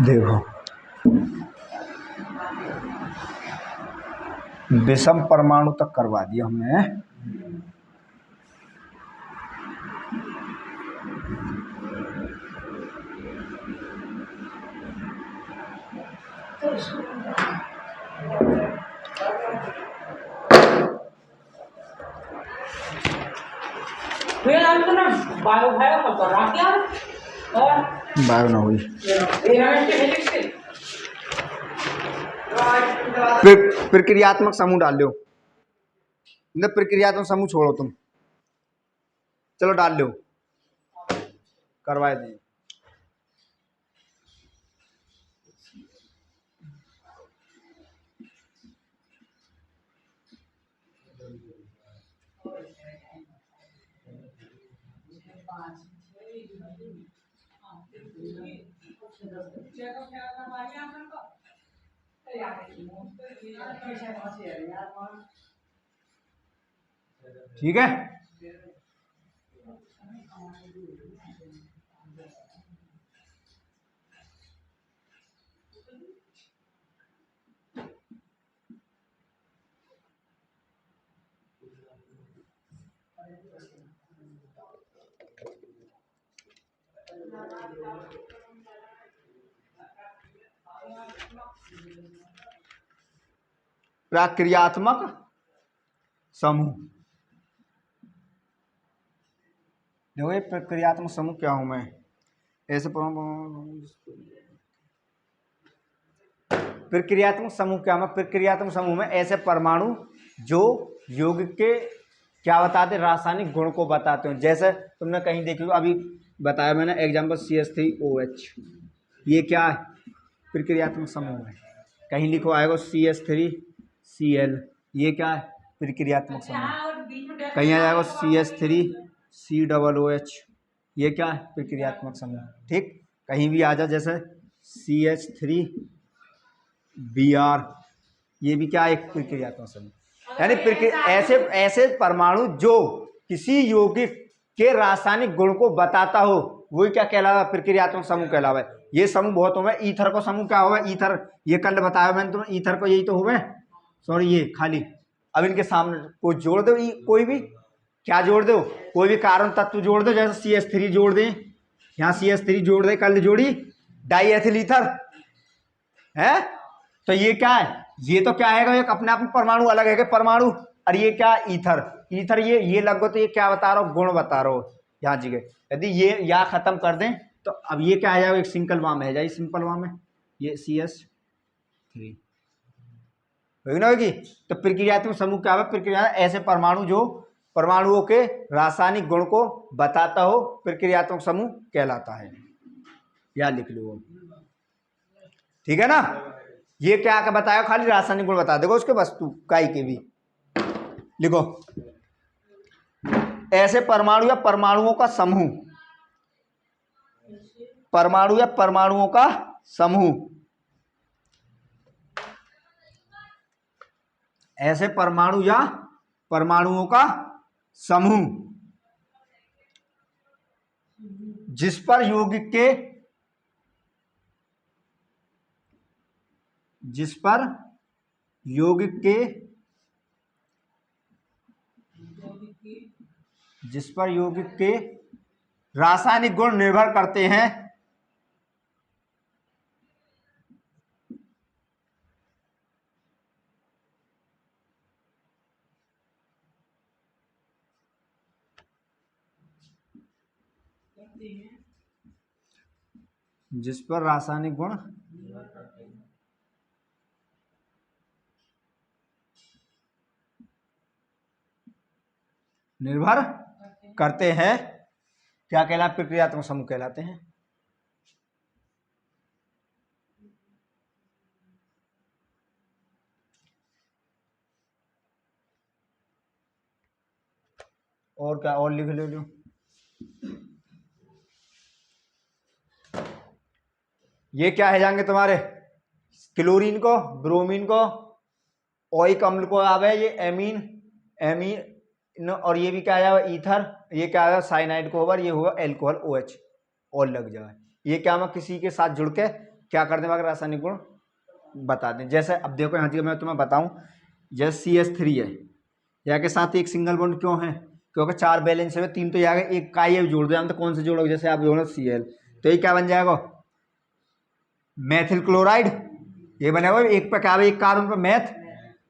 देखो विषम परमाणु तक करवा दिया हमने। बायो ना हुई प्रक्रियात्मक समूह डाल लो। प्रक्रियात्मक समूह छोड़ो तुम, चलो डाल लो, करवाए दें। ठीक है, प्रक्रियात्मक समूह। देखो ये प्रक्रियात्मक समूह क्या हूं मैं, ऐसे प्रक्रियात्मक समूह क्या मैं, प्रक्रियात्मक समूह में ऐसे परमाणु जो यौगिक के क्या बताते, रासायनिक गुण को बताते हो। जैसे तुमने कहीं देखी अभी बताया मैंने एग्जाम्पल CH3OH, ये क्या है, प्रक्रियात्मक समूह है। कहीं लिखो आएगा CH3Cl, ये क्या है, प्रक्रियात्मक समूह। कहीं आ जाएगा CH3COOH, ये क्या है, प्रक्रियात्मक समूह। ठीक, कहीं भी आ जाए जैसे CH3Br, ये भी क्या है, एक प्रक्रियात्मक समूह। यानी ऐसे परमाणु जो किसी यौगिक के रासायनिक गुण को बताता हो, वही क्या कहलावा, प्रक्रियात्मक समूह कहलावा। ये समूह बहुत हो, ईथर को समूह क्या होगा, ईथर, ये कल बताया मैंने तुम्हें, ईथर को यही तो हुए, सॉरी ये खाली। अब इनके सामने कोई जोड़ दो, कोई भी क्या जोड़ दो, कोई भी कार्बन तत्व जोड़ दो, जैसे CH3 जोड़ दें, यहाँ CH3 जोड़ दे, कल जोड़ी डाई एथिल ईथर है, तो ये क्या है, ये तो क्या है, एक अपने आप में परमाणु अलग है परमाणु, और ये क्या, ईथर। ईथर ये लगो तो ये क्या बता रहा हो, गुण बता रहा हो यहाँ जगह। यदि ये या खत्म कर दें तो अब ये क्या आ जाएगा, एक सिंगल वाम है जाए, सिंपल वाम है ये CH3 होगी। तो प्रक्रियात्मक समूह क्या है, प्रक्रिया ऐसे परमाणु जो परमाणुओं के रासायनिक गुण को बताता हो, प्रक्रियात्मक समूह कहलाता है। या लिख लो, ठीक है ना। ये क्या बताया, खाली रासायनिक गुण बता देखो उसके वस्तु काई के भी लिखो। ऐसे परमाणु या परमाणुओं का समूह, परमाणु या परमाणुओं का समूह, ऐसे परमाणु या परमाणुओं का समूह जिस पर यौगिक के, जिस पर यौगिक के, जिस पर यौगिक के रासायनिक गुण निर्भर करते हैं, जिस पर रासायनिक गुण निर्भर करते हैं, क्या कहलाते, प्रक्रियात्मक समूह कहलाते हैं। और क्या, और लिख ले लो, ये क्या है जाएंगे तुम्हारे, क्लोरीन को, ब्रोमीन को, ओइक अम्ल को आवे, ये एमीन, एमीन, और ये भी क्या आया ईथर, ये क्या आया साइनाइड को ओवर, ये हुआ एल्कोहल OH और लग जाए। ये क्या मैं किसी के साथ जुड़ के क्या कर दें, अगर रासायनिक गुण बता दें। जैसे अब देखो यहाँ मैं तुम्हें बताऊं, जैसे CH3 है, यहाँ के साथ एक सिंगल बॉन्ड क्यों है, क्योंकि 4 बैलेंस है, 3 तो यहाँ एक का ही जोड़ दो, तो कौन से जोड़ोगे, जैसे आप जोड़ो Cl, तो ये क्या बन जाएगा, मैथिल क्लोराइड, ये बनेगा एक पे क्या, एक कार्बन पे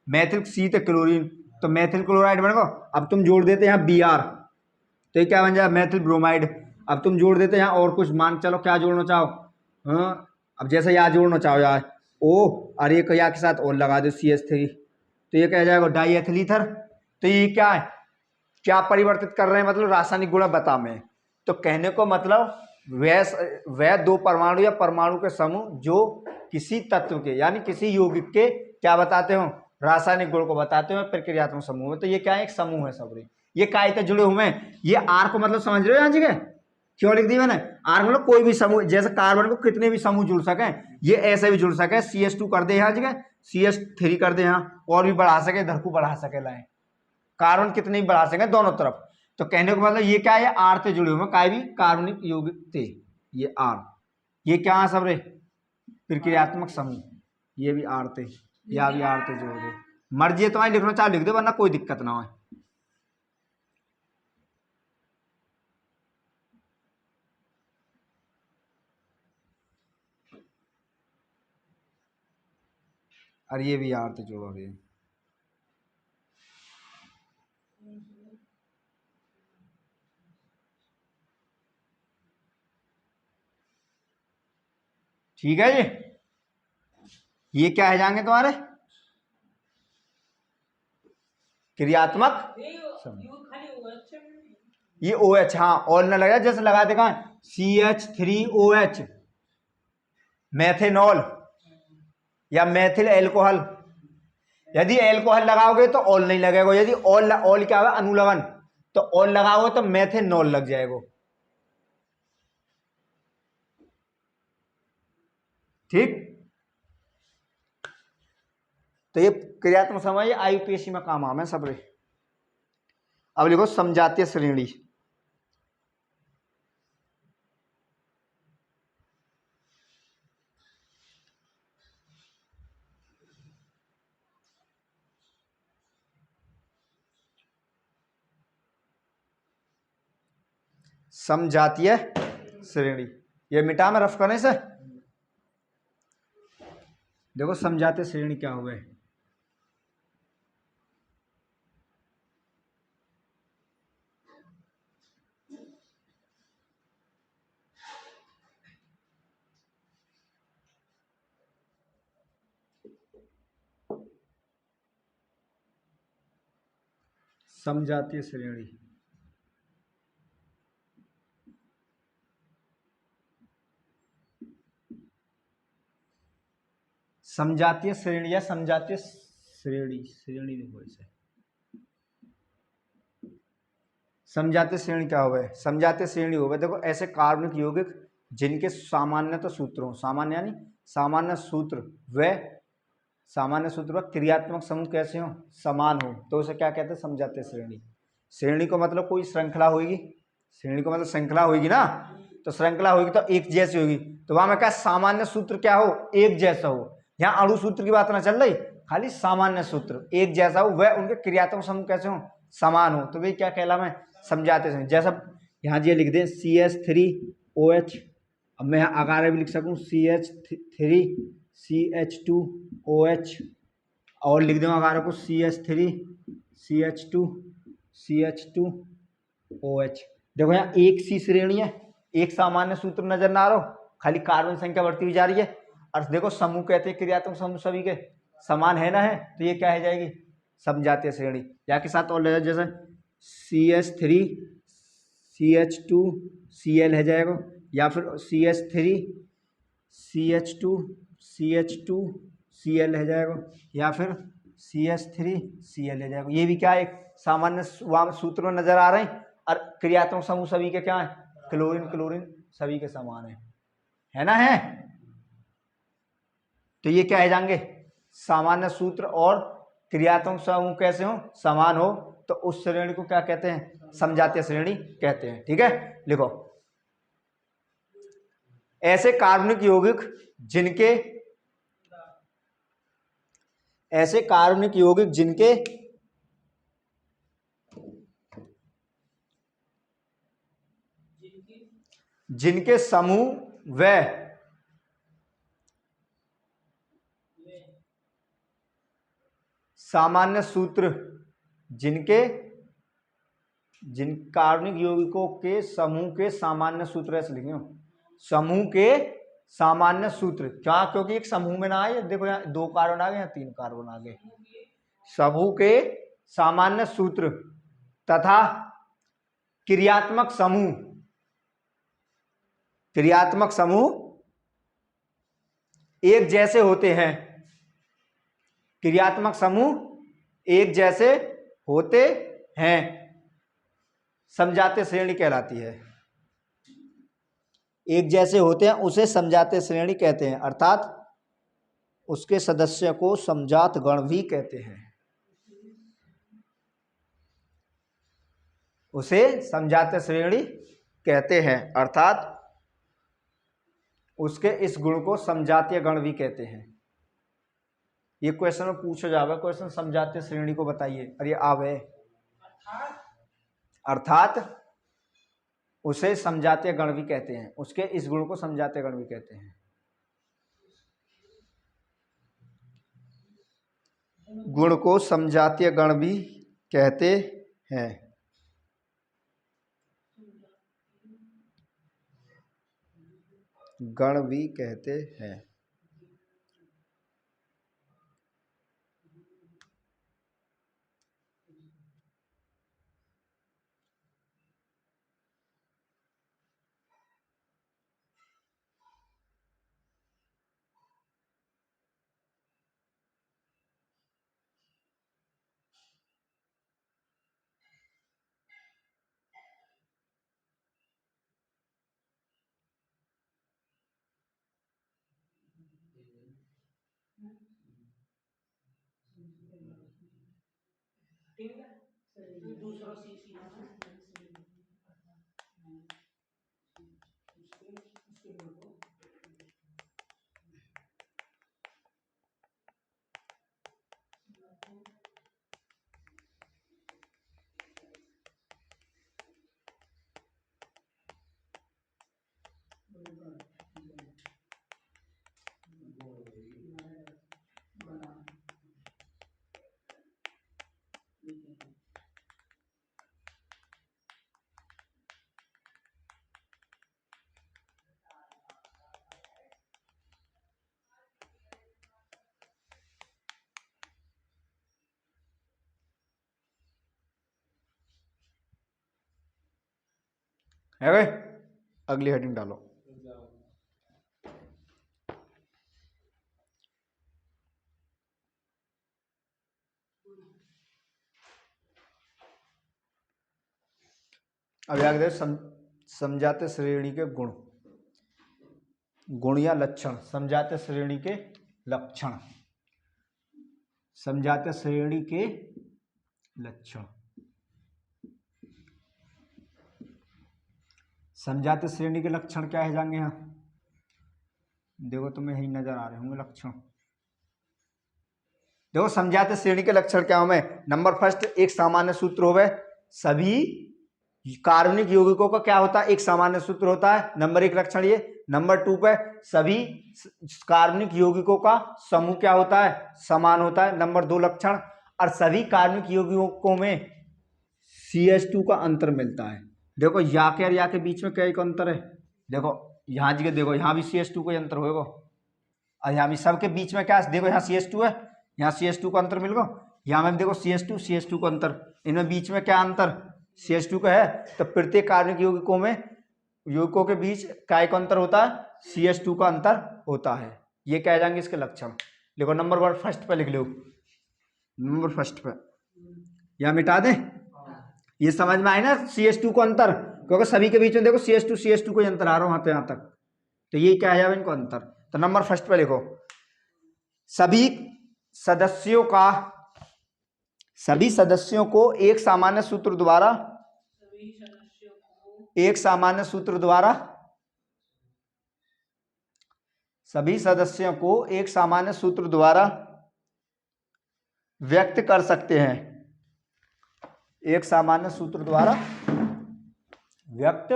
मैथिल C तो क्लोरीन, तो मैथिल क्लोराइड बनेगा। अब तुम जोड़ देते यहाँ Br, तो ये क्या बन जाएगा, मैथिल ब्रोमाइड। अब तुम जोड़ देते यहाँ और कुछ, मान चलो क्या जोड़ना चाहो, हाँ अब जैसे यहाँ जोड़ना चाहो यार O, और एक यहाँ के साथ और लगा दो CH3, तो ये क्या जाएगा, डाई एथिल ईथर। तो ये क्या है, क्या परिवर्तित कर रहे हैं, मतलब रासायनिक गुण बता में। तो कहने को मतलब वह दो परमाणु या परमाणु के समूह जो किसी तत्व के यानी किसी यौगिक के क्या बताते हो, रासायनिक गुण को बताते हो प्रक्रियात्मक समूह में। तो ये क्या है, एक समूह है सबरे, ये काय से जुड़े हुए हैं। ये आर को मतलब समझ रहे हो यहाँ जगह क्यों लिख दी मैंने, आर मतलब कोई भी समूह, जैसे कार्बन को कितने भी समूह जुड़ सके, ये ऐसे भी जुड़ सके, CH2 कर दे यहाँ जगह, CH3 कर दे यहाँ, और भी बढ़ा सके, इधर को बढ़ा सके, लाए कार्बन कितने भी बढ़ा सके दोनों तरफ। तो कहने को मतलब ये क्या है, आर से जुड़े हुए काय भी कार्बनिक यौगिक थे, ये आर, ये क्या है सब रे, प्रक्रियात्मक समूह, ये भी आर थे, या भी आर थे जोड़ दे, मर्जी है तो लिखना चाहे लिख दो, वरना कोई दिक्कत ना हो। और ये भी आर थे जोड़ दे, ठीक है जी। ये क्या है जाएंगे तुम्हारे क्रियात्मक, ये OH, हाँ और न लगा, जैसे लगा देगा CH3OH, मैथेनॉल या मैथिल एल्कोहल। यदि एल्कोहल लगाओगे तो ऑल नहीं लगेगा, यदि ऑल क्या है अनुलवन, तो ऑल लगाओगे तो मैथेनॉल लग जाएगा, ठीक। तो ये क्रियात्मक समूह ये IUPAC में काम आवे सब रे। अब लिखो समजातीय श्रेणी, समजातीय श्रेणी, ये मिटा में रफ करने से देखो समजातीय श्रेणी क्या हुए, समजातीय श्रेणी, समजातीय श्रेणी या समजातीय श्रेणी देखो इसे, समजातीय श्रेणी क्या हुआ है, समजातीय श्रेणी होगा देखो ऐसे कार्बनिक यौगिक जिनके सामान्यतः सूत्र हो, सामान्य यानी सामान्य सूत्र व क्रियात्मक समूह कैसे हो, समान हो, तो उसे क्या कहते हैं, समजातीय श्रेणी। श्रेणी को मतलब कोई श्रृंखला होगी, श्रेणी को मतलब श्रृंखला होगी ना, तो श्रृंखला होगी तो एक जैसी होगी, तो वहां में क्या सामान्य सूत्र क्या हो, एक जैसा हो। यहाँ अणु सूत्र की बात ना चल रही, खाली सामान्य सूत्र एक जैसा हो, वह उनके क्रियात्मक समूह कैसे हो, समान हो, तो वे क्या कहलावे, समझाते हैं। जैसा यहाँ ये लिख दें CH3OH, अब मैं यहाँ आकार भी लिख सकूँ CH3CH2OH, और लिख दूँ आकार को CH3CH2OH। देखो यहाँ एक सी श्रेणी है, एक सामान्य सूत्र नजर ना आ रहा, खाली कार्बन संख्या बढ़ती हुई जा रही है, और देखो समूह कहते हैं क्रियात्मक समूह सभी के समान है ना, है तो ये क्या है जाएगी, समजातीय श्रेणी। या के साथ और जैसे CH3CH2Cl है जाएगा, या फिर CH3CH2CH2Cl है जाएगा, या फिर CH3Cl है जाएगा। ये भी क्या एक सामान्य सूत्र में नजर आ रहे हैं, और क्रियात्मक समूह सभी के क्या है, क्लोरीन क्लोरीन सभी के समान है ना, है। तो ये क्या है जाएंगे, सामान्य सूत्र और क्रियात्मक समूह कैसे हो, समान हो, तो उस श्रेणी को क्या कहते हैं, समजातीय श्रेणी कहते हैं, ठीक है। लिखो ऐसे कार्बनिक यौगिक जिनके जिनके समूह व सामान्य सूत्र जिन कार्बनिक यौगिकों के समूह के सामान्य सूत्र, ऐसे लिखे समूह के सामान्य सूत्र। क्या? क्योंकि एक समूह में ना आए, देखो यहाँ 2 कार्बन आ गए, यहाँ 3 कार्बन आ गए। समूह के सामान्य सूत्र तथा क्रियात्मक समूह एक जैसे होते हैं। क्रियात्मक समूह एक जैसे होते हैं, समझाते श्रेणी कहलाती है। एक जैसे होते हैं उसे समझाते श्रेणी कहते हैं, अर्थात उसके सदस्य को समझात गण भी कहते हैं। उसे समझाते श्रेणी कहते हैं, अर्थात उसके इस गुण को समझातीय गण भी कहते हैं। ये क्वेश्चन में पूछा जाएगा, क्वेश्चन समझाते श्रेणी को बताइए, और ये आवे अर्थात उसे समझाते गण भी कहते हैं, उसके इस गुण को समझाते गण भी कहते हैं। गुण को समझातीय गण भी कहते हैं। गण भी कहते हैं। है भाई, अगली हेडिंग डालो। अब आगे देखो समझाते श्रेणी के गुण या लक्षण। समझाते श्रेणी के लक्षण, समझाते श्रेणी के लक्षण। समझाते श्रेणी के लक्षण क्या है जाएंगे? यहाँ देखो तुम्हें यही नजर आ रहे होंगे लक्षण। देखो समझाते श्रेणी के लक्षण क्या होंगे? नंबर फर्स्ट, एक सामान्य सूत्र होवे। सभी कार्बनिक यौगिकों का क्या होता है? एक सामान्य सूत्र होता है। नंबर 1 लक्षण ये। नंबर 2 पे सभी कार्बनिक यौगिकों का समूह क्या होता है? समान होता है। नंबर 2 लक्षण, और सभी कार्बनिक यौगिकों में CH2 का अंतर मिलता है। देखो या के और या के बीच में क्या एक अंतर है? देखो यहाँ जी देखो, यहाँ भी CH2 का अंतर होगा, और यहाँ भी सबके बीच में क्या है? देखो यहाँ CH2 है, यहाँ CH2 का अंतर मिल गया। यहाँ में देखो CH2 का अंतर, इनमें बीच में क्या अंतर? CH2 का है। तो प्रत्येक कार्बनिक यौगिकों के बीच क्या एक अंतर होता है? CH2 का अंतर होता है। ये क्या जाएंगे इसके लक्षण? देखो नंबर 1 फर्स्ट पे लिख लो, नंबर फर्स्ट पे यहाँ मिटा दें। ये समझ में आए ना CH2 को अंतर, क्योंकि सभी के बीच में देखो CH2 को अंतर आ रहा हूं यहाँ तक, तो ये क्या है इनको अंतर। तो नंबर फर्स्ट पे लिखो, सभी सदस्यों को एक सामान्य सूत्र द्वारा सभी सदस्यों को एक सामान्य सूत्र द्वारा व्यक्त कर सकते हैं, एक सामान्य सूत्र द्वारा व्यक्त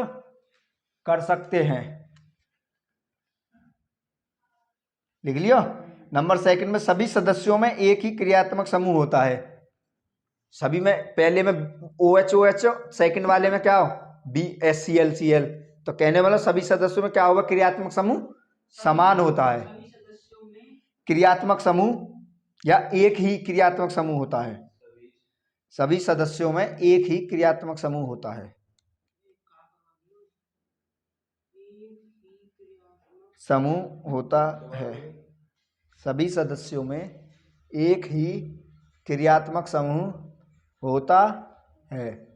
कर सकते हैं। लिख लिया। नंबर सेकंड में सभी सदस्यों में एक ही क्रियात्मक समूह होता है। सभी में, पहले में OH सेकंड वाले में क्या हो, BHCl। तो कहने वाला सभी सदस्यों में क्या होगा, क्रियात्मक समूह समान होता है। क्रियात्मक समूह या एक ही क्रियात्मक समूह होता है। सभी सदस्यों में एक ही क्रियात्मक समूह होता है। समूह होता है। सभी सदस्यों में एक ही क्रियात्मक समूह होता है।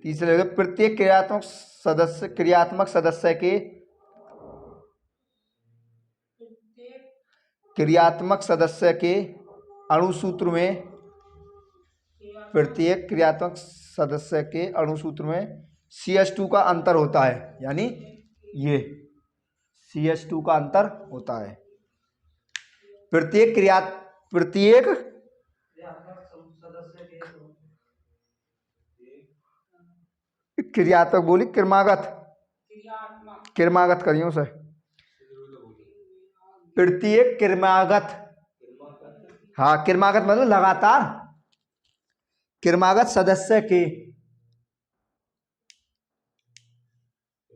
तीसरे, प्रत्येक क्रियात्मक सदस्य के अणुसूत्र में, प्रत्येक क्रियात्मक सदस्य के अणुसूत्र में CH2 का अंतर होता है। यानी ये CH2 का अंतर होता है। प्रत्येक क्रियात्मक बोली, क्रियात्मक करियो से, प्रत्येक क्रियागत, हाँ क्रियागत मतलब लगातार, क्रियागत सदस्य के,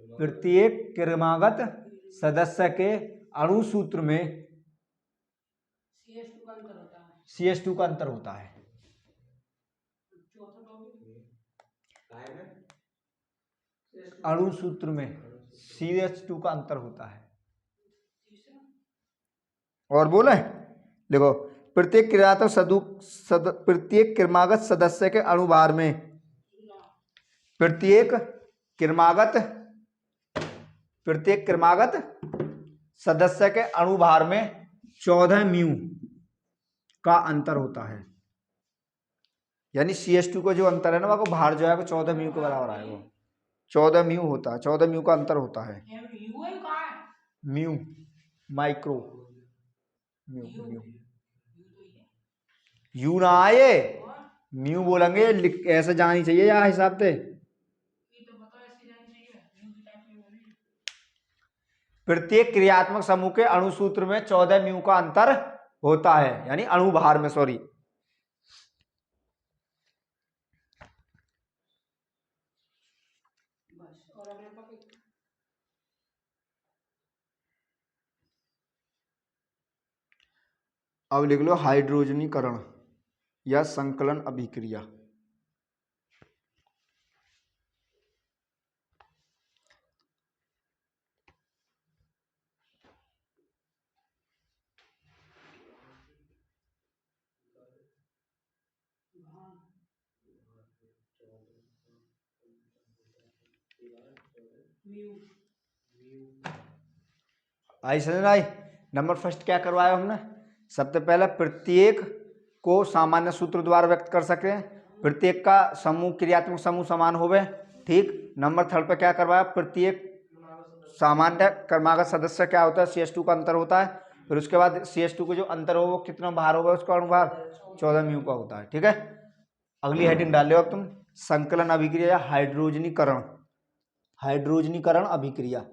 प्रत्येक क्रियागत सदस्य के अणुसूत्र में CH2 का अंतर होता है। अणुसूत्र में CH2 का अंतर होता है। और बोले, देखो, प्रत्येक क्रियागत सदस्य के अणुभार में, प्रत्येक क्रियागत सदस्य के अणुभार में 14 म्यू का अंतर होता है। यानी CH2 का जो अंतर है ना, वो भार जो है वो 14 म्यू के बराबर आएगा। 14 म्यू होता है, 14 म्यू का अंतर होता है। म्यू माइक्रो म्यू यू ना आए, म्यू बोलेंगे, ऐसे जानी चाहिए या हिसाब से। प्रत्येक क्रियात्मक समूह के अणुसूत्र में 14 म्यू का अंतर होता है, यानी अणुभार में, सॉरी। अब लिख लो हाइड्रोजनीकरण या संकलन अभिक्रिया। आई समझ आई। नंबर फर्स्ट क्या करवाया हमने, सबसे पहले प्रत्येक को सामान्य सूत्र द्वारा व्यक्त कर सके, प्रत्येक का समूह क्रियात्मक समूह समान होवे, ठीक। नंबर थर्ड पे क्या करवाया, प्रत्येक सामान्य क्रमागत सदस्य क्या होता है, CH2 का अंतर होता है। फिर उसके बाद CH2 को जो अंतर हो वो कितना भार होगा, उसका अणुभार 14 म्यू का होता है, ठीक है। अगली हेडिंग डाल लो अब तुम, संकलन अभिक्रिया या हाइड्रोजनीकरण, हाइड्रोजनीकरण अभिक्रिया।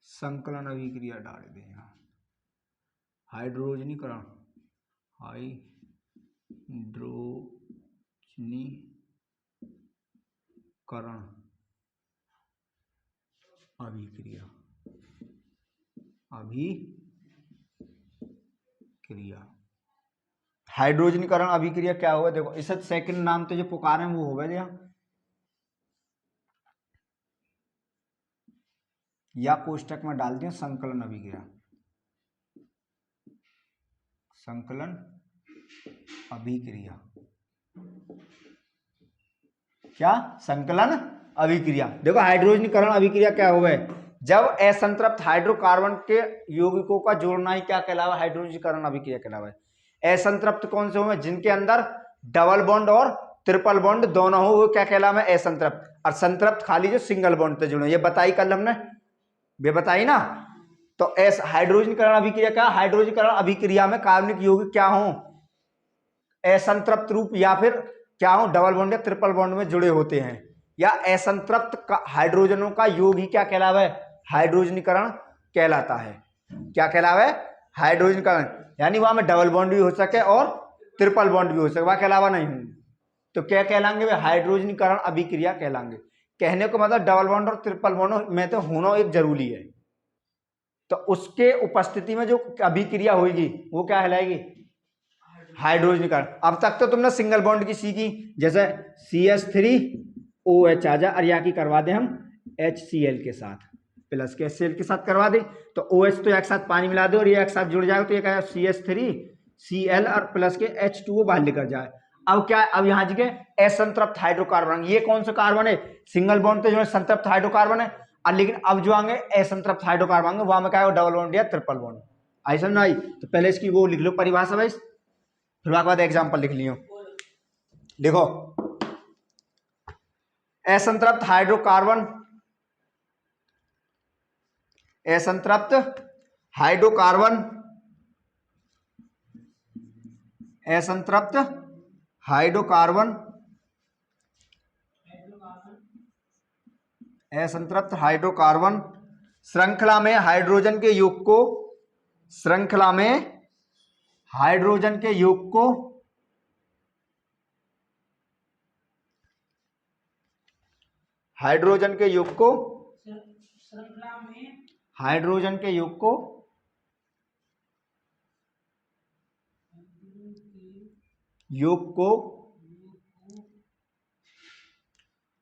संकलन अभिक्रिया डाल दे यहाँ, हाइड्रोजनीकरण, हाइड्रोजनीकरण अभिक्रिया। हाइड्रोजनीकरण अभिक्रिया क्या हुआ, देखो इसे सेकंड नाम तो जो पुकारे वो होगा यहाँ, या कोष्टक में डाल दिया संकलन अभिक्रिया, संकलन अभिक्रिया। क्या? संकलन अभिक्रिया। देखो हाइड्रोजनीकरण अभिक्रिया क्या हुआ है? जब असंतृप्त हाइड्रोकार्बन के यौगिकों का जोड़ना ही क्या कहलावा? हाइड्रोजनीकरण अभिक्रिया कहलावा है। असंतृप्त कौन से हुए? जिनके अंदर डबल बॉन्ड और ट्रिपल बॉन्ड दोनों हो, वो क्या कहलावा है? असंतृप्त। और संतृप्त खाली जो सिंगल बॉन्ड से जुड़े, ये बताई कल हमने, ये बताई ना। तो हाइड्रोजनीकरण अभिक्रिया क्या? हाइड्रोजनीकरण अभिक्रिया में कार्बनिक यौगिक क्या हो? असंतृप्त रूप या फिर क्या हो? डबल बॉन्ड या ट्रिपल बॉन्ड में जुड़े होते हैं। या असंतृप्त हाइड्रोजनों का योग ही क्या कहलावा है? हाइड्रोजनीकरण कहलाता है। क्या कहलावा है? हाइड्रोजनीकरण। यानी वहां में डबल बॉन्ड भी हो सके और ट्रिपल बॉन्ड भी हो सके, वह कहलावा नहीं। तो क्या कहलाएंगे? वे हाइड्रोजनीकरण अभिक्रिया कहलाएंगे। कहने को मतलब डबल बॉन्ड और ट्रिपल बॉन्ड में तो होना एक जरूरी है, तो उसके उपस्थिति में जो अभिक्रिया होगी वो क्या कहलाएगी? हाइड्रोजनीकरण। अब तक तो तुमने सिंगल बॉन्ड की सीखी, जैसे CH3OH आ जा, और या की करवा दे हम HCl के साथ, प्लस के HCl के साथ करवा दे, तो OH तो एक साथ पानी मिला दे और ये एक साथ जुड़ जाएगा, तो ये क्या है? CH3Cl और प्लस के H2O बाहर लेकर जाए। अब क्या? अब यहाँ जगह असंतृप्त हाइड्रोकार्बन, ये कौन सा कार्बन है? सिंगल बॉन्ड तो जो है संतृप्त हाइड्रोकार्बन है, और लेकिन अब जो आएंगे असंतृप्त हाइड्रोकार्बन आएंगे, वहां में क्या है? डबल बॉन्ड या ट्रिपल बॉन्ड। आई समझ आई? तो पहले इसकी वो लिख लो परिभाषा भाई, फिर उसके बाद एग्जाम्पल लिख लियो। देखो असंतृप्त हाइड्रोकार्बन, असंतृप्त हाइड्रोकार्बन, असंतृप्त हाइड्रोकार्बन, असंतृप्त हाइड्रोकार्बन श्रृंखला में हाइड्रोजन के योग को, श्रृंखला में हाइड्रोजन के योग को हाइड्रोजन के योग को हाइड्रोजन के योग को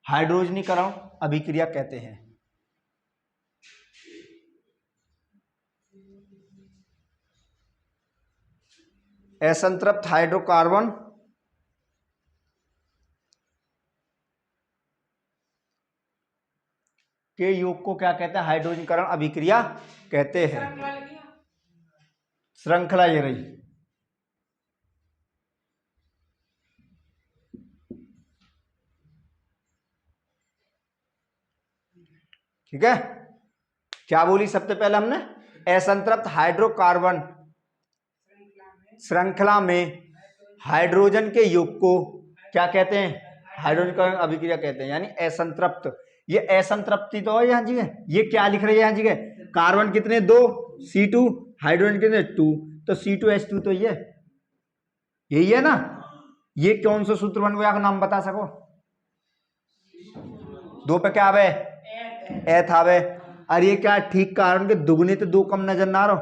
हाइड्रोजनीकरण अभिक्रिया कहते हैं। असंतृप्त हाइड्रोकार्बन के योग को क्या कहते हैं? हाइड्रोजनीकरण अभिक्रिया कहते हैं। श्रृंखला ये रही। ठीक है, क्या बोली सबसे पहले हमने? असंतृप्त हाइड्रोकार्बन श्रृंखला में हाइड्रोजन के योग को क्या कहते हैं? हाइड्रोजनीकरण अभिक्रिया कहते हैं। यानी असंतृप्त, ये असंतृप्ति तो है यहाँ जगह, ये क्या लिख रही है यहाँ जगह? कार्बन कितने? 2, C2, हाइड्रोजन कितने? 2, तो C2H2 तो ये यही है ना। ये कौन सा सूत्र बन गया? का नाम बता सको? 2 पे क्या आवे? एथ आवे। अरे ये क्या? ठीक कार्बन के दुगने तो 2 कम नजर ना रहो,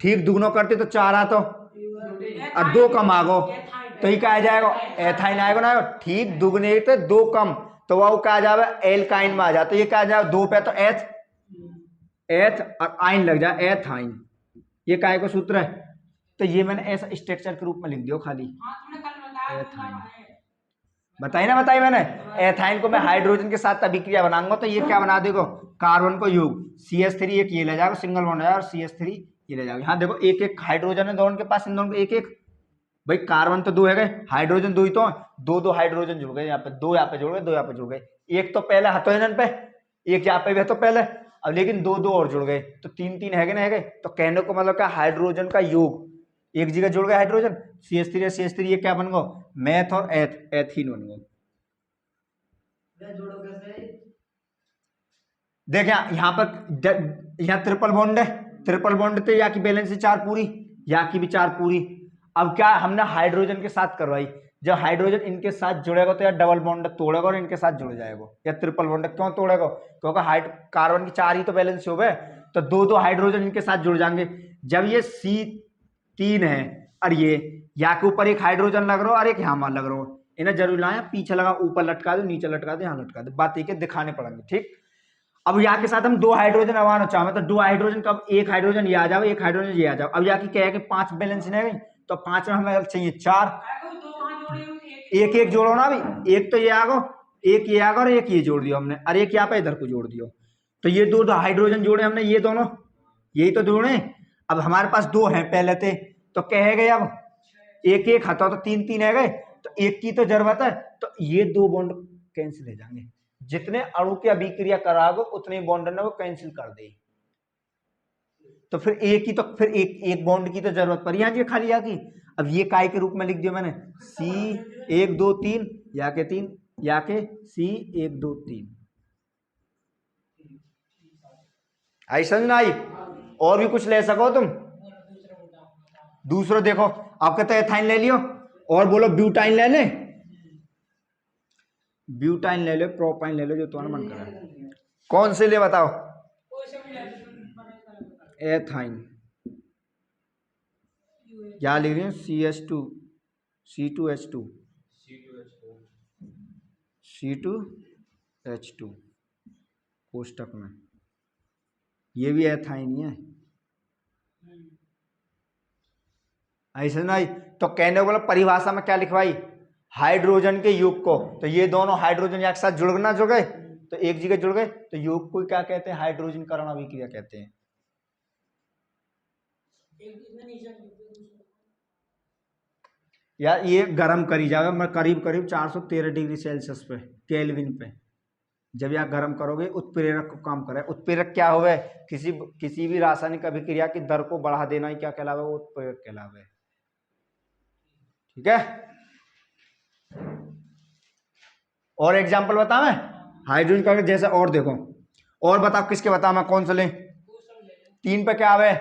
ठीक दुगनों करते तो 4 आता, और 2 कम आगो तो ये क्या आ जाएगा? एथाइन आएगा ना। ठीक दुगने तो 2 कम, तो वो क्या आ जाएगा? एल्काइन में आ जाता। तो ये क्या आ जाएगा? 2 पे तो एथ और आइन लग जाए, एथाइन। ये काय का सूत्र है? तो ये मैंने ऐसा स्ट्रक्चर के रूप में लिख दिया खाली। एथाइन बताई ना, बताई मैंने। एथाइन को मैं हाइड्रोजन के साथ अभिक्रिया बनाऊंगा, तो ये क्या बना देगा? कार्बन को योग CH3 एक ये ले जाएगा, सिंगल बॉन्ड है, और CH3 ये ले जाएगा। यहाँ देखो एक एक हाइड्रोजन है दोनों के पास, इन दोनों को एक एक। भाई कार्बन तो 2 है गए, हाइड्रोजन 2 ही तो, 2 हाइड्रोजन जुड़ गए यहाँ पे, 2 यहाँ पे जुड़ गए, 2 यहाँ पे जुड़ गए। एक तो पहले हाइड्रोजन पे, एक यहाँ पे भी है तो पहले, अब लेकिन 2 और जुड़ गए, तो 3 है ना, है। तो कहने को मतलब क्या? हाइड्रोजन का योग एक जगह जुड़ गया हाइड्रोजन, CH3 ये क्या बन गो? मैथ और एथीन बन गो। देख यहाँ पर यहाँ ट्रिपल बॉन्ड है, ट्रिपल बॉन्ड थे, या की बैलेंस 4 पूरी, या की भी 4 पूरी। अब क्या हमने हाइड्रोजन के साथ करवाई, जब हाइड्रोजन इनके साथ जुड़ेगा तो यार डबल बॉन्ड तोड़ेगा और इनके साथ जुड़ जाएगा, या ट्रिपल बॉन्ड क्यों तोड़ेगा? क्योंकि कार्बन की 4 ही तो बैलेंस हो गए, तो 2 हाइड्रोजन इनके साथ जुड़ जाएंगे। जब ये C3 है और ये या के ऊपर एक हाइड्रोजन लग रहा हो और एक यहाँ मान लग रहा हो, इन्हें जरूर लाया पीछे लगा, ऊपर लटका दो, नीचे लटका दो, यहाँ लटका दो, बात एक दिखाने पड़ेंगे। ठीक, अब यहाँ के साथ हम 2 हाइड्रोजन लगाना चाहे तो 2 हाइड्रोजन कब? एक हाइड्रोजन ये आ जाओ, एक हाइड्रोजन ये आ जाओ। अब यहाँ की क्या है कि 5 बैलेंस नहीं, तो 5 में हमें चाहिए 4, एक एक जोड़ो ना अभी, एक तो ये आगो, एक ये आगो और एक ये जोड़ दियो हमने, और एक यहाँ पे इधर को जोड़ दियो, तो ये दो हाइड्रोजन जोड़े हमने, ये दोनों यही तो जोड़े। अब हमारे पास 2 हैं पहले थे, तो कह गए अब एक एक हटा तो 3 3 है गए, तो एक की तो जरूरत है, तो ये 2 बॉन्ड कैंसिल हो जाएंगे, जितने अणु की अभिक्रिया कराओगे उतने बॉन्ड ना वो कैंसिल कर दे, तो फिर एक ही, तो फिर एक एक बॉन्ड की तो जरूरत पड़ी यहाँ जी खाली की। अब ये काय के रूप में लिख दिया मैंने, C 1 2 3 या के 3 या के C 1 2 3, आई समझ ना आई? और भी कुछ ले सको तुम दूसरा, देखो आप कहते एथाइन ले लियो, और बोलो ब्यूटाइन ले ले, ब्यूटाइन ले लो, प्रोपाइन ले लो, जो तुम्हारा मन करे, कौन से ले बताओ? एथाइन, क्या लिख रही है? CH2 C2H2 C2H2 कोष्टक में, ये भी एथाइन ही है, ऐसे नहीं? तो कहने को बोला परिभाषा में क्या लिखवाई? हाइड्रोजन के योग को, तो ये दोनों हाइड्रोजन एक साथ जुड़ना जुड़ गए, तो एक जगह जुड़ गए, तो योग को क्या कहते हैं? हाइड्रोजन करण अभिक्रिया कहते हैं। यार ये गर्म करी जाएगा, मैं करीब करीब 413 डिग्री सेल्सियस पे, केल्विन पे, जब यह गर्म करोगे उत्प्रेरक को काम करे। उत्प्रेरक क्या होवे? किसी भी रासायनिक अभिक्रिया की दर को बढ़ा देना ही क्या कहलावे? वो उत्प्रेरक कहलावे। ठीक है, और एग्जाम्पल बता मैं हाइड्रोजन का, जैसे और देखो, और बताओ किसके बता मैं कौन सा लें? 3 पे क्या आवे?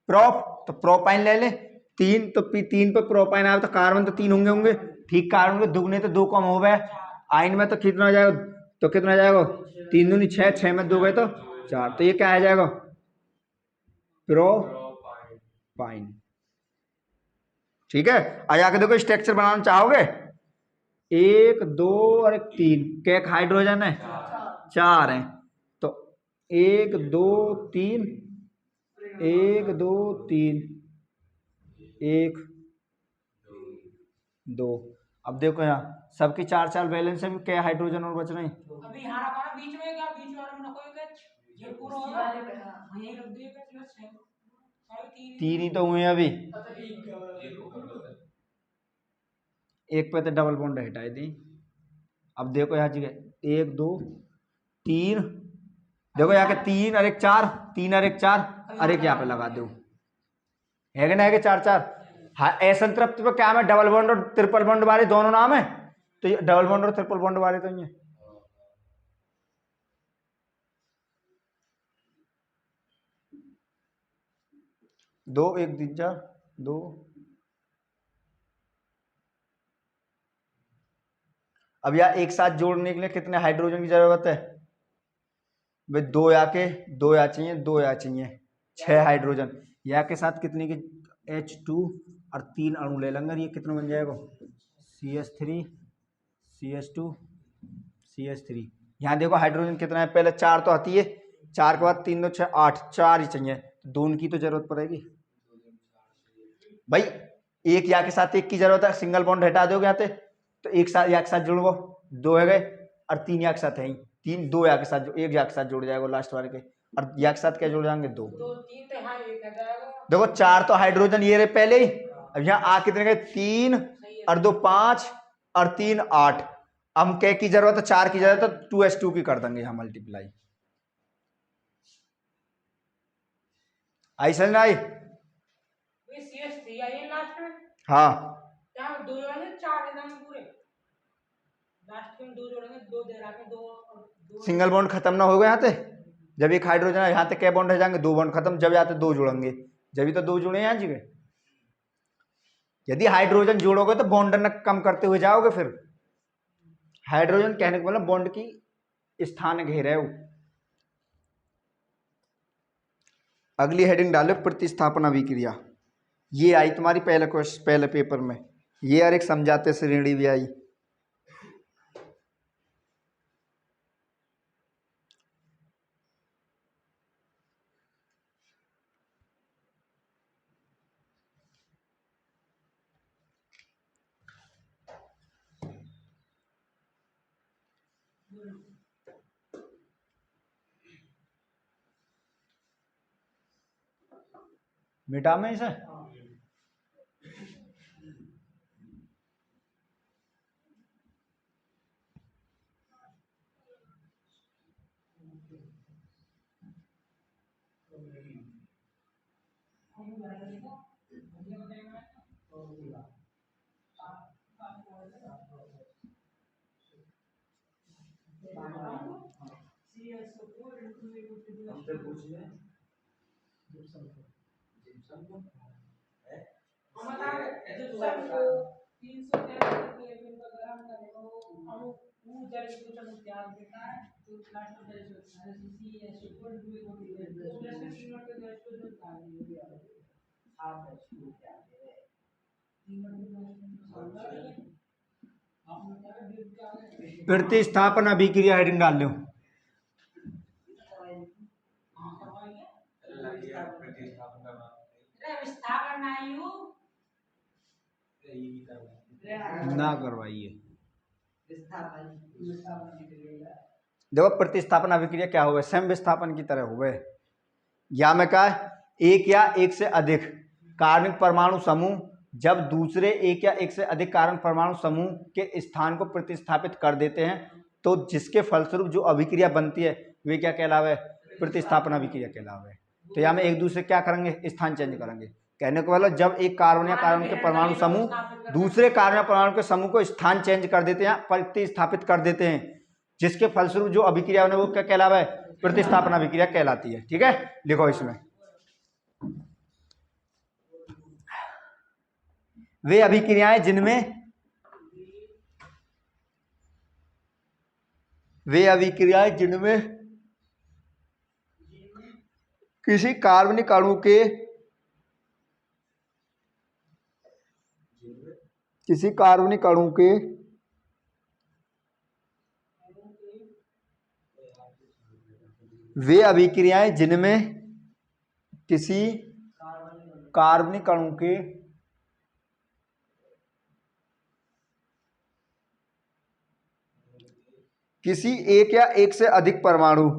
प्रोप, तो प्रोपाइन ले ले। 3 तो 3 पे प्रोपाइन आवे, तो कार्बन तो 3 होंगे, ठीक, कार्बन के दुगने तो 2 कम हो गए, आयन में तो कितना जाएगा? तो कितना जाएगा? 3 दूनी 6, 6 में 2 गए तो 4, तो ये क्या आ जाएगा? प्रोपाइन। ठीक है, आज आके देखो स्ट्रक्चर बनाना चाहोगे, 1 2 और 3, क्या हाइड्रोजन है? 4 है, तो 1 2 3 1 2 3 1 2। अब देखो यहाँ सबकी 4 4 बैलेंस है, क्या हाइड्रोजन और बच रहे हैं? अभी हमारा बीच में क्या, बीच वाले में कोई ये पूरा होगा, यही रख दिएगा, 3 ही तो हुए अभी, एक पे तो डबल बॉन्ड हटाई दी। अब देखो यहाँ जगह 1 2 3, देखो यहाँ के 3 और 1 4, 3 और 1 4, और एक यहाँ पे लगा दो, है कि नहीं? 4 4। हाँ, असंतृप्त पे क्या है? डबल बॉन्ड और ट्रिपल बॉन्ड वाले दोनों नाम है, तो ये डबल बॉन्ड और ट्रिपल बॉन्ड वाले तो ये 2 1 3 4 2। अब यार एक साथ जोड़ने के लिए कितने हाइड्रोजन की जरूरत है भाई? 2 या के 2 या चाहिए, 2 या चाहिए, 6 हाइड्रोजन, या के साथ कितने की? H2 और 3 अणु ले लेंगे, ये कितना बन जाएगा? CH3 CH2 CH3। यहाँ देखो हाइड्रोजन कितना है, पहले 4 तो आती है, 4 के बाद 3 2 6 8, 4 ही चाहिए, तो 2 की तो जरूरत पड़ेगी भाई। एक या के साथ एक की जरूरत है, सिंगल बॉन्ड हटा दोगे यहाँ पे, तो एक साथ या के साथ जुड़ गो, 2 है गए, और 3 या के साथ है, 3 2 या के साथ, एक या के साथ जुड़ जाएगा लास्ट वाले के, और या के साथ क्या जुड़ जाएंगे? 2 देखो 4 तो हाइड्रोजन ये रहे पहले ही, अब यहाँ आ कितने गए? 3 और 2 5 और 3 8, हम क्या की जरूरत है? 4 की जरूरत है, तो 2s2 की कर देंगे यहाँ मल्टीप्लाई। आई समझ आई? हाँ, सिंगल बॉन्ड खत्म ना हो गए यहाँ पे, जब एक हाइड्रोजन यहाँ तक क्या बॉन्ड रह जाएंगे? 2 बॉन्ड खत्म, जब यहाँ पे 2 जुड़ेंगे, जब भी तो 2 जुड़े यहाँ जी। यदि हाइड्रोजन जोड़ोगे तो बॉन्ड न कम करते हुए जाओगे, फिर हाइड्रोजन कहने को मतलब बॉन्ड की स्थान घेरे हो। अगली हेडिंग डालो प्रतिस्थापन अभिक्रिया, ये आई तुम्हारी पहले पेपर में, ये यार एक समझाते श्रेणी भी आई। मिटा में इसे प्रतिस्थापन अभिक्रिया हेडिंग डाल लो। ना करवाइए। देखो प्रतिस्थापन अभिक्रिया क्या होगा, स्वयं विस्थापन की तरह होगा। या में क्या है, एक या एक से अधिक कार्बनिक परमाणु समूह जब दूसरे एक या एक से अधिक कार्बन परमाणु समूह के स्थान को प्रतिस्थापित कर देते हैं तो जिसके फलस्वरूप जो अभिक्रिया बनती है वे क्या कहलावे, प्रतिस्थापन अभिक्रिया कहलावे। तो यहाँ में एक दूसरे क्या करेंगे, स्थान चेंज करेंगे। कहने को मतलब जब एक कार्बन या कार्बन के परमाणु समूह दूसरे कार्बन या परमाणु के समूह को स्थान चेंज कर देते हैं, प्रतिस्थापित कर देते हैं, जिसके फलस्वरूप जो अभिक्रिया बने वो क्या कहलावे, प्रतिस्थापन अभिक्रिया कहलाती है। ठीक है, लिखो इसमें वे अभिक्रियाएं जिनमें किसी कार्बनिक अणु के वे अभिक्रियाएं जिनमें किसी कार्बनिक अणु के किसी एक या एक से अधिक परमाणु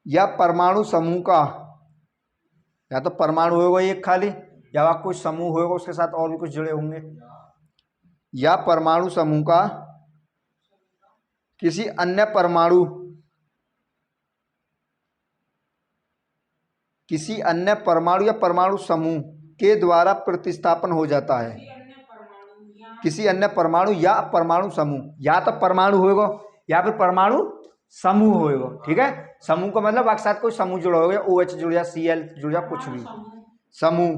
या परमाणु समूह का, या तो परमाणु होगा एक खाली या कुछ समूह होगा उसके साथ और भी कुछ जुड़े होंगे, या परमाणु समूह का किसी अन्य परमाणु या परमाणु समूह के द्वारा प्रतिस्थापन हो जाता है। किसी अन्य परमाणु या परमाणु समूह, या तो परमाणु होगा या फिर परमाणु समूह होगा। ठीक है, समूह का मतलब एक साथ कोई समूह जुड़ा होगा, OH जुड़ जा, Cl जुड़ जा, कुछ भी समूह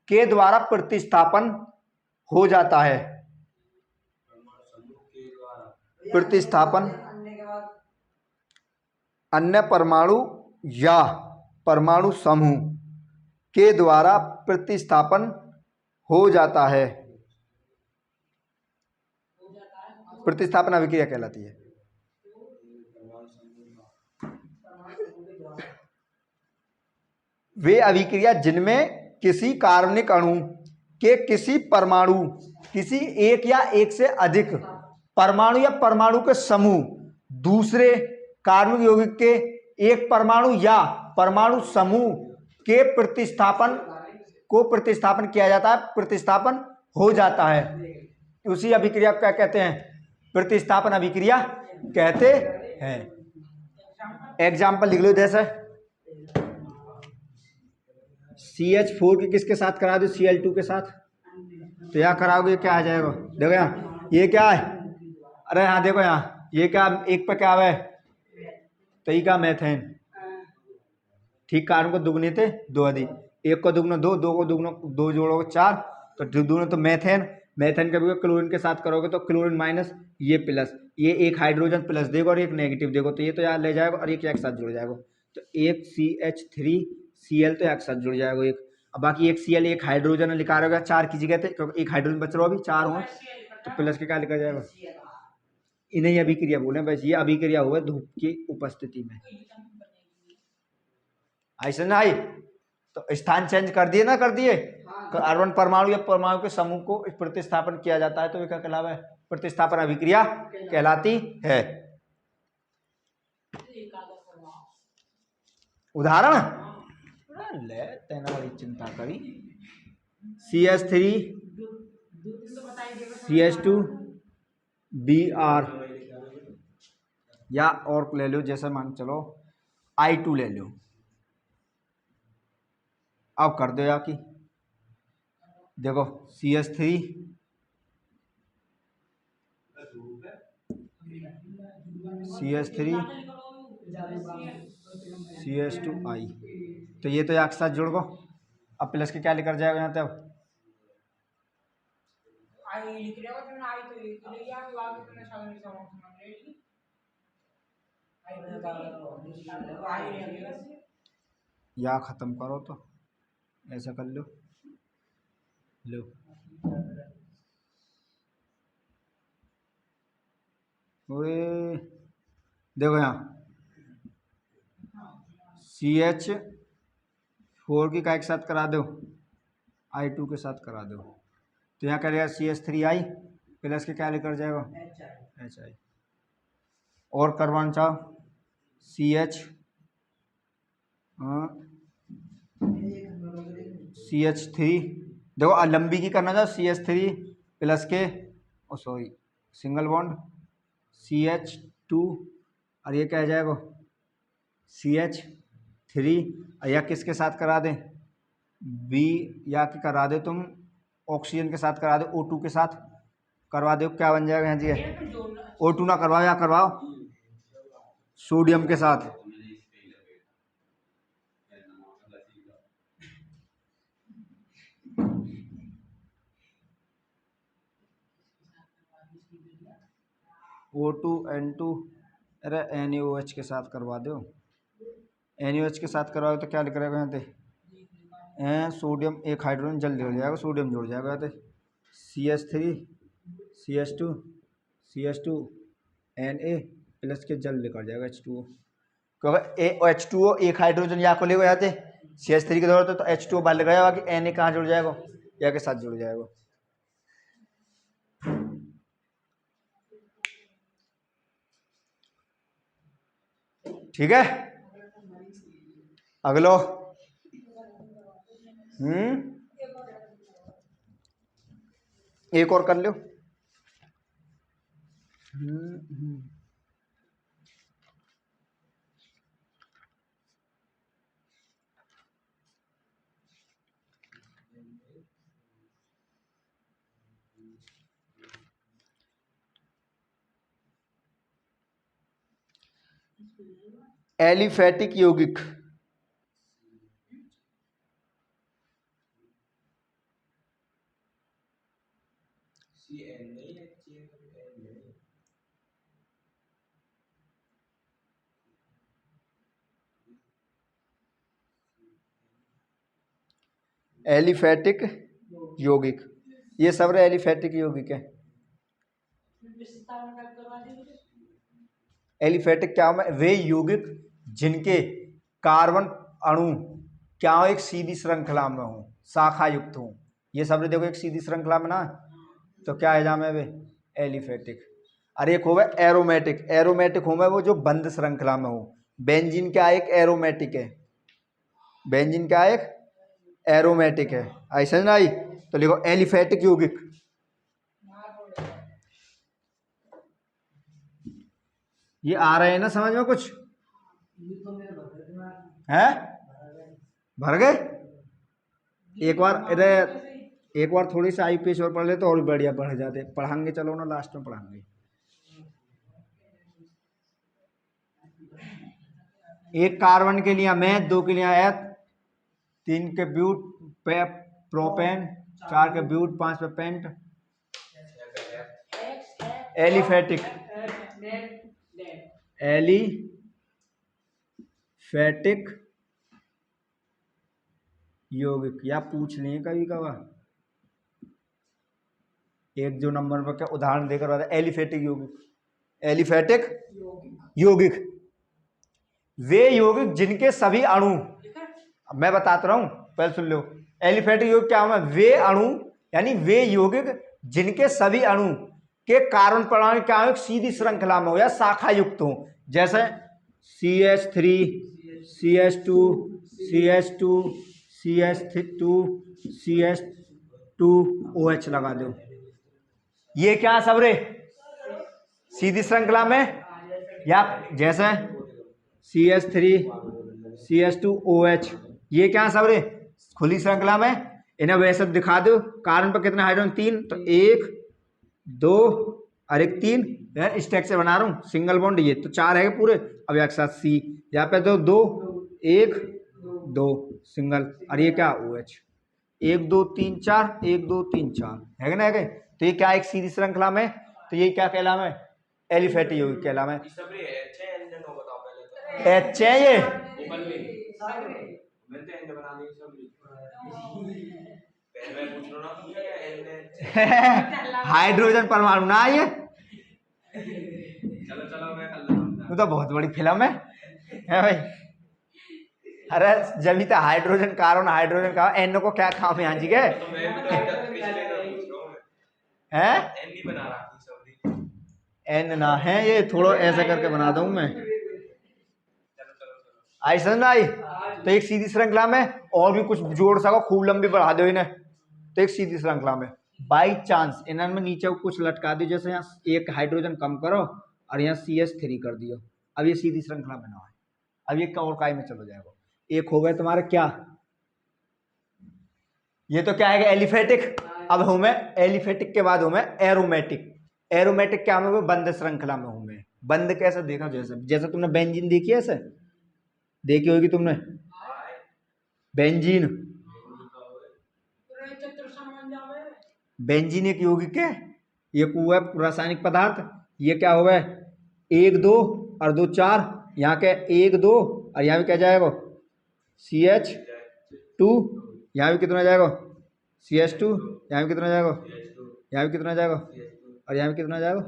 के द्वारा प्रतिस्थापन हो जाता है। प्रतिस्थापन अन्य परमाणु या परमाणु समूह के द्वारा प्रतिस्थापन हो जाता है, प्रतिस्थापन अभिक्रिया कहलाती है। वे अभिक्रिया जिनमें किसी कार्बनिक अणु के किसी परमाणु, किसी एक या एक से अधिक परमाणु या परमाणु के समूह दूसरे कार्बनिक यौगिक के एक परमाणु या परमाणु समूह के प्रतिस्थापन किया जाता है, प्रतिस्थापन हो जाता है। उसी अभिक्रिया को क्या कहते हैं, प्रतिस्थापन अभिक्रिया कहते हैं। एग्जाम्पल लिख लो, जैसे CH4 के किसके साथ करा दो, Cl2 के साथ, तो यहाँ कराओगे क्या आ जाएगा, देखो यहाँ ये क्या है, अरे हाँ देखो यहाँ ये क्या, एक पे क्या है तई का मेथेन। ठीक, कार्बन को दुगने थे दो अधिक, एक को दुगना दो, दो को दुगना दो जोड़ोगे चार, तो दोनों तो मेथेन का भी क्लोरीन के साथ करोगे तो क्लोरीन माइनस ये प्लस, ये एक हाइड्रोजन प्लस देगा और एक नेगेटिव देगा, तो ये तो यहाँ ले जाएगा और एक साथ जुड़ जाएगा, तो एक CH3Cl तो एक साथ जुड़ जाएगा एक, अब बाकी एक Cl एक हाइड्रोजन लिखा रहेगा चार की जगह थे, क्योंकि एक हाइड्रोजन बच रहा अभी चार हो, तो प्लस के क्या लिखा जाएगा, इन्हें ही अभिक्रिया बोले। वैसे ये अभिक्रिया हुआ धूप की उपस्थिति में। ऐसे ना आई तो स्थान चेंज कर दिए ना, कर दिए। कार्बन परमाणु या परमाणु के समूह को प्रतिस्थापन किया जाता है तो वे क्या कहलावा है? प्रतिस्थापन अभिक्रिया कहलाती है। उदाहरण ले तेना बड़ी चिंता करी। CH3 CH2 Br, या और ले लो, जैसे मान चलो I2 ले लो। अब कर दो या कि देखो CH3 CH2I, तो ये तो एक साथ जुड़ गो। अब प्लस के क्या लेकर जाएगा यहाँ तब? या खत्म करो तो ऐसा कर लो। लो देखो यहाँ CH4 की का एक साथ करा दो, I2 के साथ करा दो, तो यहाँ करेगा CH3I प्लस के क्या लेकर जाएगा? HI। और करवाना चाहो CH3, देखो लंबी की करना चाहो CH3 प्लस के सॉरी सिंगल बॉन्ड CH2, और ये क्या जाएगा CH3, या किसके साथ करा दें? B, या कि करा दे तुम ऑक्सीजन के साथ करा दो, O2 के साथ करवा दो, क्या बन जाएगा यहाँ जी? O2 ना करवाओ, या करवाओ सोडियम के साथ। O2 N2, अरे NaOH के साथ करवा दो। NaOH के साथ करवाओ तो क्या लिख रहेगा यहाँ पे? सोडियम एक हाइड्रोजन जल्दी हो जाएगा, सोडियम जुड़ जाएगा यहाँ पे। CH3 CH2 CH2 Na plus के जल लेकर जाएगा H2O, क्योंकि H2O एक हाइड्रोजन या को ले यहाँ पे CH3 की जरूरत है, तो H2O बाहर लगाया कि Na कहाँ जुड़ जाएगा? या के साथ जुड़ जाएगा। ठीक है, अगलो एक और कर लो। एलिफेटिक यौगिक, एलिफेटिक यौगिक, ये सब रहे एलिफेटिक यौगिक है। एलिफेटिक क्या है? वे यौगिक जिनके कार्बन अणु क्या हो? एक सीधी श्रृंखला में हो, शाखा युक्त हो। ये सब देखो एक सीधी श्रृंखला में ना, तो क्या है जामे वे? एलिफेटिक। और एक हो एरोमेटिक, एरोमेटिक हो वो जो बंद श्रृंखला में हो। बेंजीन क्या एक एरोमेटिक है, बेंजीन क्या एक एरोमेटिक है, ऐसा ना आई तो लिखो एलिफेटिक यौगिक। ये आ रहे हैं ना समझ में कुछ? है भर गए? एक बार अरे एक बार थोड़ी सी IPS और पढ़ ले तो और बढ़िया बढ़ जाते। पढ़ाएंगे चलो ना, लास्ट में पढ़ाएंगे। एक कार्बन के लिए मैथ, 2 के लिए एथ, 3 के ब्यूट पे प्रोपेन, 4 के ब्यूट, 5 पे पेंट। एलिफेटिक, एलिफेटिक यौगिक, या पूछ लें कभी कभार एक जो नंबर पर क्या उदाहरण देकर बता, एलिफेटिक यौगिक। एलिफेटिक यौगिक, वे यौगिक जिनके सभी अणु, मैं बताता रहा हूं पहले सुन लो। एलिफेटिक यौगिक क्या है? वे अणु यानी वे यौगिक जिनके सभी अणु के कार्बन परमाणु क्या हो? सीधी श्रृंखला में हो या शाखा युक्त हो। जैसे CH3 CH2 CH2 CH2 CH2 OH लगा दो। ये क्या सब रे? सीधी श्रृंखला में, या जैसे CH3 CH2 OH, ये क्या सब रे? खुली श्रृंखला में। इन्हें वैसे दिखा दो, कार्बन पर कितने हाइड्रोजन? 3, तो 1 2 और 1 3, स्टैक से बना रहा हूँ सिंगल बॉन्ड, ये तो 4 है पूरे। अब एक साथ C, यहाँ पे 2 2 1 2 सिंगल, और ये क्या? OH 1 2 3 4 1 2 3 4 है ना? है तो ये क्या? एक सीधी श्रृंखला में, तो ये क्या कहला में? एलिफेटिक यौगिक कहला में। एच है ये हाइड्रोजन परमाणु ना, ये चलो तो बहुत बड़ी फिल्म है भाई। अरे जब तो हाइड्रोजन कार्बन हाइड्रोजन का एन को क्या काम है जी के? एन ना है, ये थोड़ा ऐसा करके बना दूं मैं। आई समझ आई? तो एक सीधी श्रृंखला में और भी कुछ जोड़ सको, खूब लंबी बढ़ा दो इन्हें, तो एक सीधी श्रृंखला में बाई चांस इन्हें में नीचे कुछ लटका दो, जैसे यहाँ एक हाइड्रोजन कम करो और यहाँ CH3 कर दियो, अब ये सीधी श्रृंखला में ना है। अब ये और काय में चलो जाएगा, एक हो गए तुम्हारे क्या? ये तो क्या है? एलिफेटिक। अब हूं मैं एलिफेटिक के बाद हूं मैं एरोमेटिक। एरोमेटिक क्या में? बंद श्रृंखला में हूं मैं। बंद कैसे देखा? जैसे तुमने बेंजीन देखी है, ऐसे देखी होगी तुमने बेंजीन। बेंजीन एक यौगिक है, ये हुआ रासायनिक पदार्थ। ये क्या हुआ है? 1 2 और 2 4, यहाँ के 1 2 और यहाँ भी क्या जाएगा? CH2, यहाँ भी कितना जाएगा? CH2, यहाँ भी कितना जाएगा? यहाँ भी कितना जाएगा? और यहाँ भी कितना जाएगा?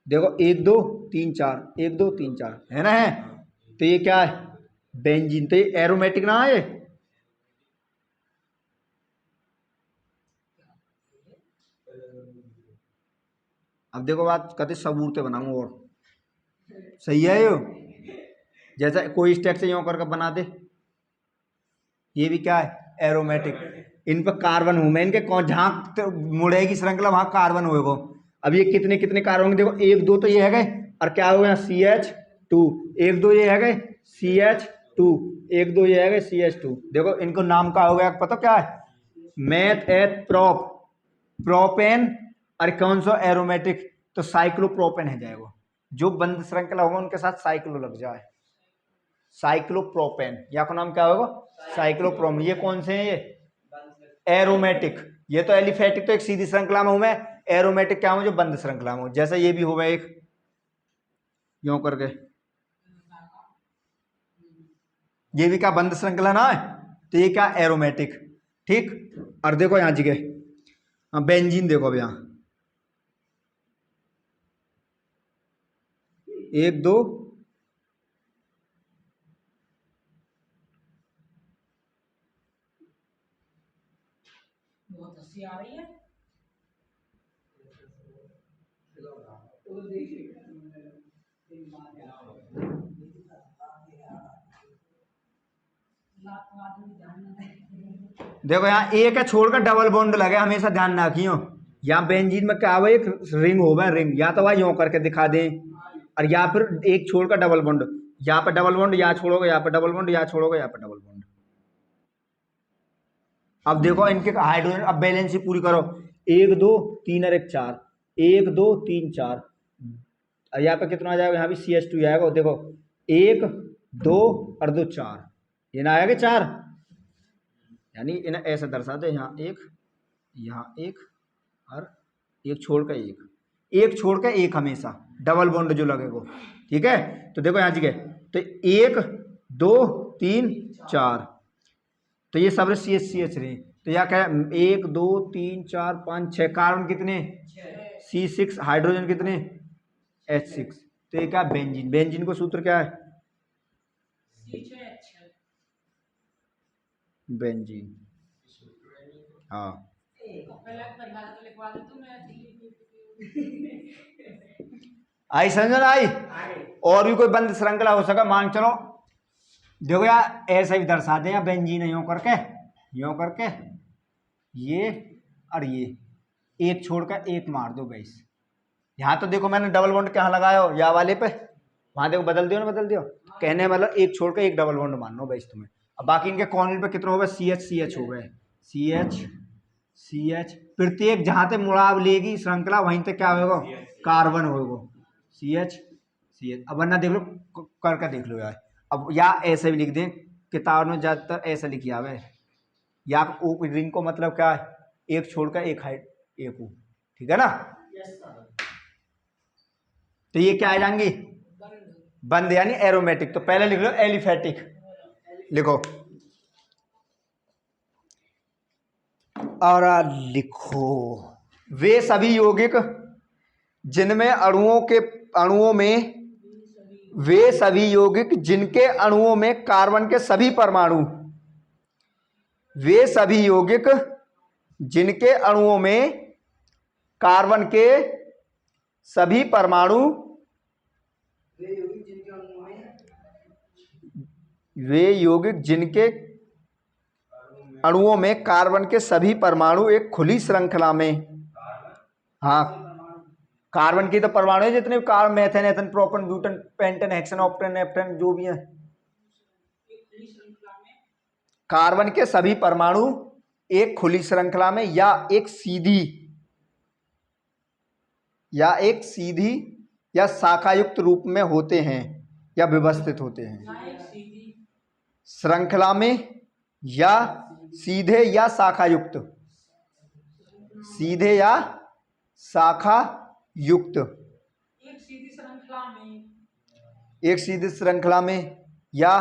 देखो 1 2 3 4 1 2 3 4 है ना? है तो ये क्या है? बेंजीन। तो ये एरोमेटिक ना है। अब देखो बात कति सबूत बनाऊं और सही है यो, जैसा कोई स्टेट से यूं करके बना दे, ये भी क्या है? एरोमेटिक। इन पर कार्बन हूं मैं, इनके कौन जहां मुड़ेगी श्रृंखला वहां कार्बन होएगा। अब ये कितने कितने कार्बन? देखो 1 2 तो ये है गए, और क्या हो गया? CH2 1 2 ये है गए CH2 1 2 ये है गए CH2। देखो इनको नाम का हो गया, पता क्या है? मेथ एथ प्रोप प्रोपेन, और कौन सा? एरोमेटिक, तो साइक्लोप्रोपेन है जाएगा। जो बंद श्रृंखला होगा उनके साथ साइक्लो लग जाए, साइक्लोप्रोपेन, या का नाम क्या होगा? साइक्लोप्रोम। ये कौन से हैं? ये एरोमेटिक। ये तो एलिफेटिक तो एक सीधी श्रृंखला में हूं मैं, एरोमेटिक क्या हूं? जो बंद श्रृंखला में हूं। जैसे ये भी होगा एक यूं करके, ये भी क्या? बंद श्रृंखला ना है, तो ये क्या? एरोमेटिक। ठीक। और देखो यहां जगह बेंजीन, देखो अब यहां 1 2 बहुत हंसी आ रही है। देखो यहाँ एक है छोड़कर डबल बॉन्ड लगे, हमेशा ध्यान रखियो। यहाँ बेंजीन में क्या हुआ? एक रिंग होगा, रिंग, या तो वह यूं करके दिखा दे, और या फिर एक छोड़कर डबल बॉन्ड, यहाँ पे डबल बॉन्ड, यहाँ छोड़ोगे, यहाँ पे डबल बॉन्ड, यहाँ छोड़ोगे, यहाँ पे डबल बॉन्ड। अब देखो इनके हाइड्रोजन, अब बैलेंस ही पूरी करो। 1 2 3 और 1 4 1 2 3 4, और यहाँ पे कितना आ जाएगा? यहाँ भी CH2 आएगा। देखो 1 2 और 2 4, ये ना आएगा 4, यानी इन्हें ऐसे दर्शा दे, यहाँ 1 और एक छोड़ कर एक छोड़ कर एक, हमेशा डबल बॉन्ड जो लगेगा। ठीक है, तो देखो यहाँ जगह, तो 1 2 3 4, तो ये सब CH रहे। तो यहाँ क्या? 1 2 3 4 5 6 कार्बन कितने? C6, हाइड्रोजन कितने? H6। तो ये क्या बेंजीन, बेंजीन को सूत्र क्या है बेंजीन। हाँ आई समझ आई। और भी कोई बंद श्रृंखला हो सका मान चलो, देखो यार ऐसे ही दर्शा दे या बेंजीन यूं करके ये और ये एक छोड़कर एक मार दो गैस। यहाँ तो देखो मैंने डबल बॉन्ड कहाँ लगाया हो, या वाले पे, वहां देखो बदल दियो ना, बदल दियो। कहने मतलब एक छोड़कर एक डबल बॉन्ड मारना गैस तुम्हें। अब बाकी इनके कॉर्नर पे कितने हो गए, CH हो गए, CH प्रत्येक जहां तक मुड़ाव लेगी श्रृंखला वहीं तक क्या होगा, कार्बन होगा, CH। अब वरना देख लो, करके देख लो यार। अब या ऐसे भी लिख दें, किताब में ज्यादातर ऐसे लिखी आवे, या रिंग को मतलब क्या है, एक छोड़कर एक हाइट एक हो, ठीक है ना। तो ये क्या आ जाएंगी, बंद यानी एरोमेटिक। तो पहले लिख लो एलिफेटिक, लिखो और लिखो वे सभी यौगिक जिनमें वे सभी यौगिक जिनके अणुओं में कार्बन के सभी परमाणु, वे सभी यौगिक जिनके अणुओं में कार्बन के सभी परमाणु, वे यौगिक जिनके अणुओं में कार्बन के सभी परमाणु एक खुली श्रृंखला में, हाँ कार्बन की तो परमाणु है जितने carbon, methane, ethane, propane, butane, pentane, hexane, octane, heptane जो भी है, कार्बन के सभी परमाणु एक खुली श्रृंखला में या एक सीधी या शाखायुक्त रूप में होते हैं या व्यवस्थित होते हैं। श्रृंखला में या सीधे या शाखायुक्त, सीधे या शाखा युक्त, एक सीधी श्रृंखला में या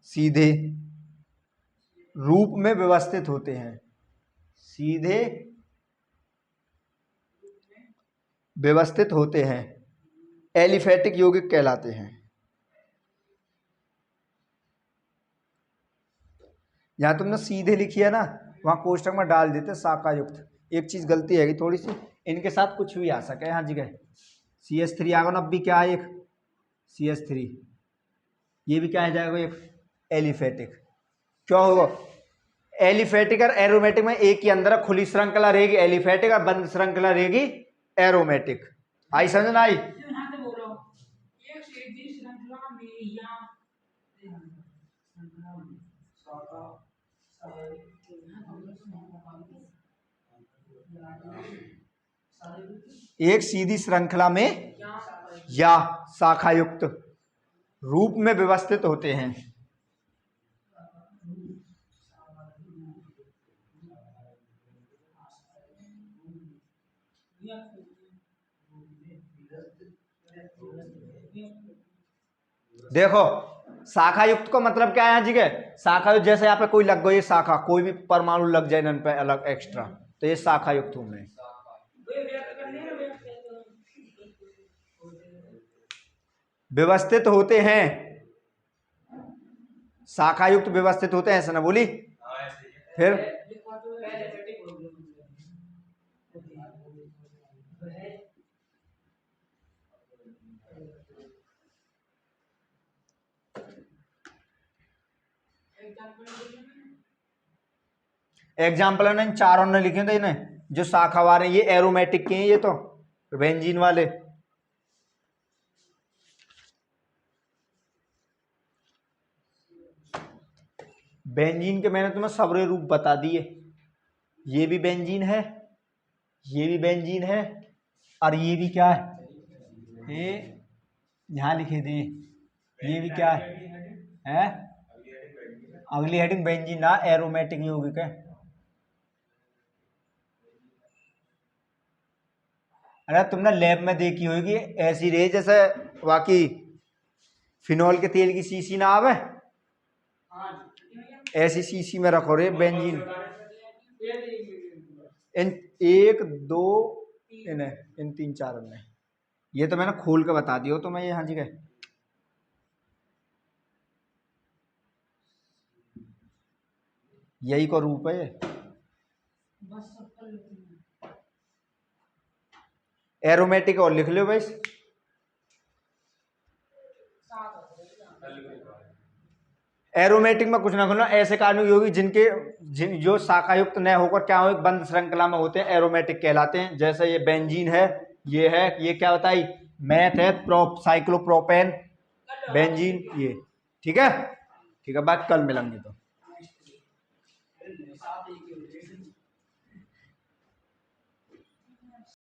सीधे रूप में व्यवस्थित होते हैं, सीधे व्यवस्थित होते हैं, एलिफेटिक यौगिक कहलाते हैं। यहां तुमने सीधे लिखी है ना, वहां कोष्टक में डाल देते शाखा युक्त। एक चीज गलती है थोड़ी सी, इनके साथ कुछ भी आ सके, यहाँ जगह CH3 आ गया, अब भी क्या है एक CH3, ये भी क्या आ जाएगा एक एलिफेटिक। क्या होगा, एलिफेटिक और एरोमेटिक में एक ही अंदर खुली श्रृंखला रहेगी एलिफेटिक और बंद श्रृंखला रहेगी एरोमेटिक। आई समझ ना आई। एक सीधी श्रृंखला में या शाखायुक्त रूप में व्यवस्थित होते हैं। देखो शाखायुक्त को मतलब क्या है यहाँ जी के, शाखायुक्त जैसे यहाँ पे कोई लग गई शाखा, कोई भी परमाणु लग जाए इन पे अलग एक्स्ट्रा, तो ये शाखायुक्त होंगे। व्यवस्थित होते हैं, शाखायुक्त व्यवस्थित होते हैं, ऐसा ना बोली। फिर एग्जाम्पल ने चारों ने लिखे थे इन्हें, जो शाखा वाले ये एरोमेटिक के हैं, ये तो बेंजीन वाले। बेंजीन के मैंने तुम्हें सबरे रूप बता दिए, ये भी बेंजीन है, ये भी बेंजीन है, और ये भी क्या है, ये यहां लिखे थे, ये भी क्या है? अगली हेडिंग बेंजीन ना एरोमेटिक यौगिक है। अरे तुमने लैब में देखी होगी ऐसी रही जैसे बाकी फिनॉल के तेल की शीशी ना आवे, ऐसी शीशी में रखो रे बेंजीन, इन 1 2 इन 3 4 में ये तो मैंने खोल के बता दिया तो मैं ये हाँ जी गए। यही को रूप है ये। एरोमेटिक और लिख लो भाई। एरोमेटिक में कुछ ना कुछ ना ऐसे कार्बनिक यौगिक जो शाखा युक्त न होकर क्या हो, एक बंद श्रृंखला में होते हैं, एरोमेटिक कहलाते हैं। जैसे ये बेंजीन है, ये क्या बताई, मैथ है, साइक्लोप्रोपेन, बेंजीन, ये ठीक है। ठीक है, बात कल मिलेंगे तो।